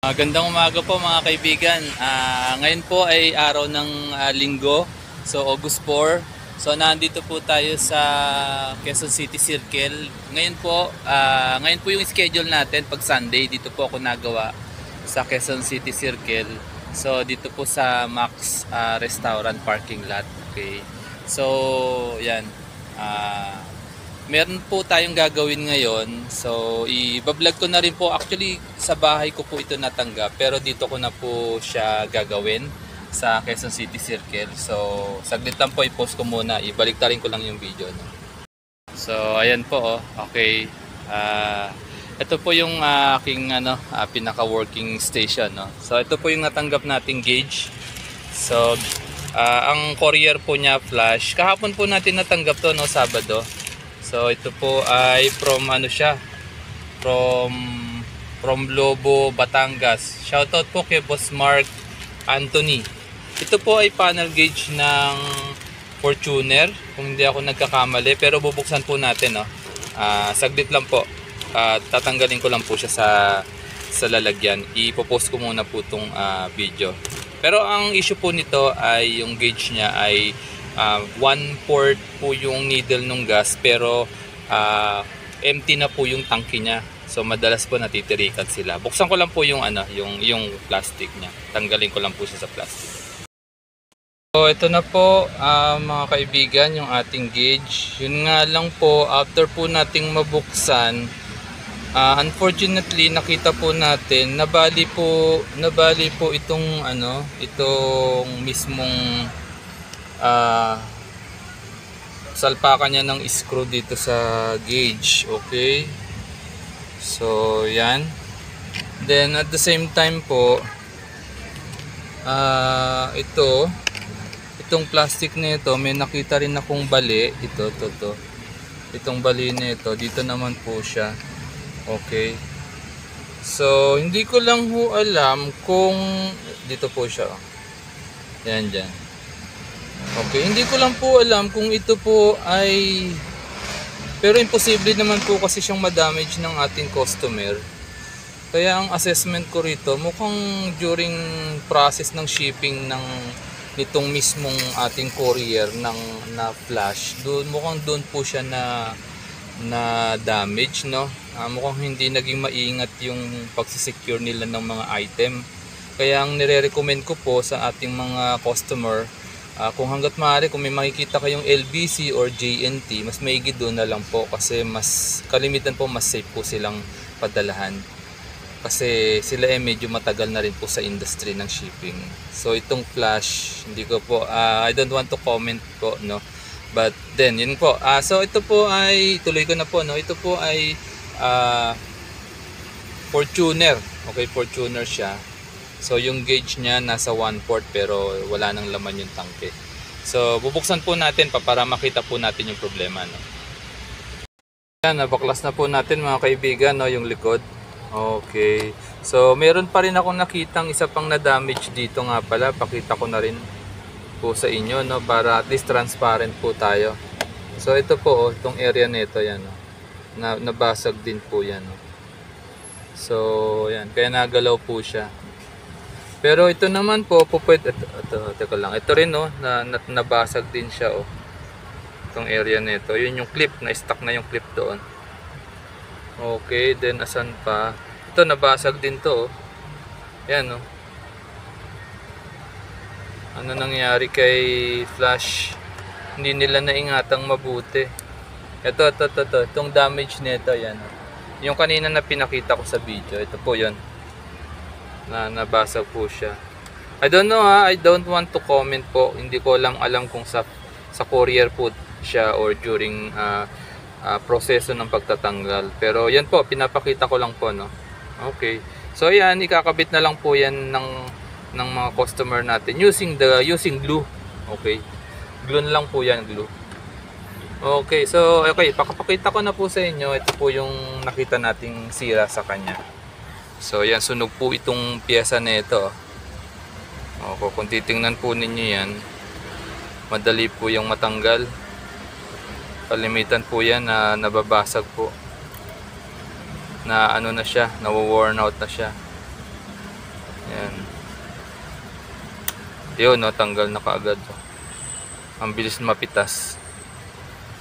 Magandang umaga po mga kaibigan. Ngayon po ay araw ng linggo, so August 4. So nandito po tayo sa Quezon City Circle. Ngayon po yung schedule natin pag Sunday. Dito po ako nagawa sa Quezon City Circle. So dito po sa Max Restaurant parking lot. Okay. So yan. Meron po tayong gagawin ngayon. So, i-vlog ko na rin po. Actually, sa bahay ko po ito natanggap. Pero dito ko na po siya gagawin sa Quezon City Circle. So, saglit lang po i-post ko muna. Ibalik ko lang yung video. No? So, ayan po. Okay. Ito po yung aking pinaka-working station. No? So, ito po yung natanggap nating gauge. So, ang courier po niya flash. Kahapon po natin natanggap to, no, Sabado. So ito po ay from Lobo, Batangas. Shoutout po kay Boss Mark Anthony. Ito po ay panel gauge ng Fortuner, kung hindi ako nagkakamali, pero bubuksan po natin, no. Saglit lang po. Tatanggalin ko lang po siya sa lalagyan. Ipopost ko muna po itong video. Pero ang issue po nito ay yung gauge niya ay 1/4 po yung needle ng gas, pero empty na po yung tangke niya. So madalas po natitirikan sila. Buksan ko lang po yung yung plastic niya. Tanggalin ko lang po siya sa plastic. So ito na po mga kaibigan, yung ating gauge. Yun nga lang po, after po nating mabuksan, unfortunately nakita po natin nabali po itong itong mismong salpakan niya ng screw dito sa gauge. Okay, so yan. Then at the same time po, itong plastic nito, may nakita rin akong bali. Itong bali nito dito naman po siya. Okay, so hindi ko lang ho alam kung dito po siya. Yan dyan. Okay, hindi ko lang po alam kung ito po ay, pero imposible naman po kasi siyang madamage ng ating customer. Kaya ang assessment ko rito, mukhang during process ng shipping nitong mismong ating courier na flash, mukhang doon po siya na damage, no. Mukhang hindi naging maingat yung pagsisecure nila ng mga item. Kaya ang nire-recommend ko po sa ating mga customer, kung hanggat maaari, kung may makikita kayong LBC or JNT, mas maigi doon na lang po, kasi mas kalimitan po mas safe po silang padalahan, kasi sila medyo matagal na rin po sa industry ng shipping. So itong flash, hindi ko po I don't want to comment po, no, but then yun po. So ito po ay tuloy ko na po, no. Ito po ay Fortuner. Okay, Fortuner siya. So yung gauge niya nasa 1/4, pero wala nang laman yung tangke. So bubuksan po natin para makita po natin yung problema, no. Yan, nabaklas na po natin mga kaibigan, no, yung likod. Okay. So meron pa rin akong nakitang isa pang na damage dito nga pala. Pakita ko na rin po sa inyo, no, para at least transparent po tayo. So ito po, itong area nito, yan, no. Nabasag din po yan, no. So yan, kaya nagalaw po siya. Pero ito naman po, pwede, teka lang, ito rin, no, nabasag din siya, oh. Itong area nito, yun yung clip, na-stuck na yung clip doon. Okay, then asan pa? Ito nabasag din to, oh. Yan, oh. Ano nangyari kay flash? Hindi nila naingatang mabuti. Ito, itong damage nito, yan, oh. Yung kanina na pinakita ko sa video, ito po yun. Nabasag po siya. I don't know, I don't want to comment po. Hindi ko lang alam kung sa courier po siya or during proseso ng pagtatanggal. Pero yan po, pinapakita ko lang po, no. Okay. So yan, ikakabit na lang po yan ng mga customer natin using glue. Okay. Glue na lang po yan, glue. Okay, so pakapakita ko na po sa inyo. Ito po yung nakita nating sira sa kanya. So yan, sunog po itong pyesa na ito. Okay, kung titingnan po ninyo yan, madali po yung matanggal. Kalimitan po yan na nababasag po. na ano na siya, na-worn out na siya. Ayan. Yun, no, tanggal na kaagad. Ang bilis mapitas.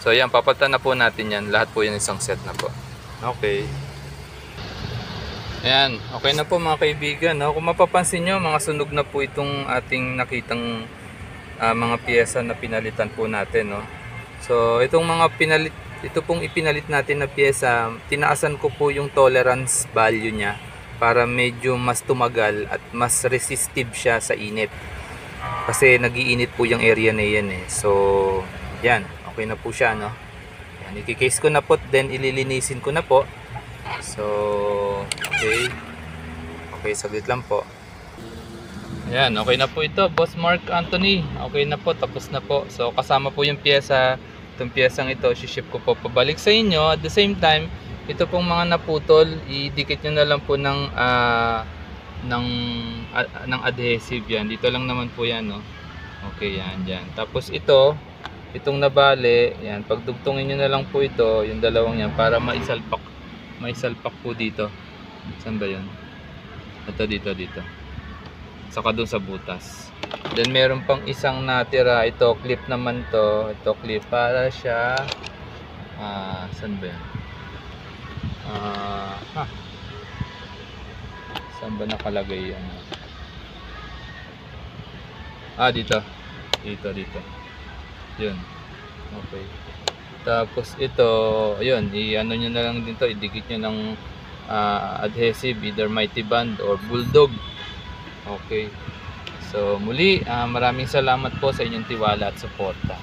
So ayan, papalitan na po natin yan. Lahat po yan isang set na po. Okay. Ayan, okay na po mga kaibigan, no? Kung mapapansin nyo, mga sunog na po itong ating nakitang mga piyesa na pinalitan po natin, no? So itong mga ito pong ipinalit natin na piyesa, tinaasan ko po yung tolerance value niya para medyo mas tumagal at mas resistive siya sa init. Kasi nagiinit po yung area na yan eh. So yan, okay na po siya, no? Yan, i-case ko na po, then ililinisin ko na po. So okay. Okay, saglit lang po. Ayan, okay na po ito, Boss Mark Anthony. Okay na po, tapos na po. So kasama po yung piyesa. Itong piyesang ito, ship ko po pabalik sa inyo. At the same time, ito pong mga naputol, idikit nyo na lang po ng adhesive yan. Dito lang naman po yan, no? Okay, yan, dyan. Tapos itong nabali, yan, pagdugtungin nyo na lang po ito, yung dalawang yan, para maisalpak po dito. Saan ba yun? Ito, dito. Saka dun sa butas. Then meron pang isang natira. Ito clip naman to. Ito clip para siya saan ba yan? Saan ba nakalagay yan? Dito. Yun. Okay. Tapos ito, yun, i-ano nyo na lang dito, idikit nyo ng adhesive, either Mighty Band or Bulldog. Okay. So muli, maraming salamat po sa inyong tiwala at suporta.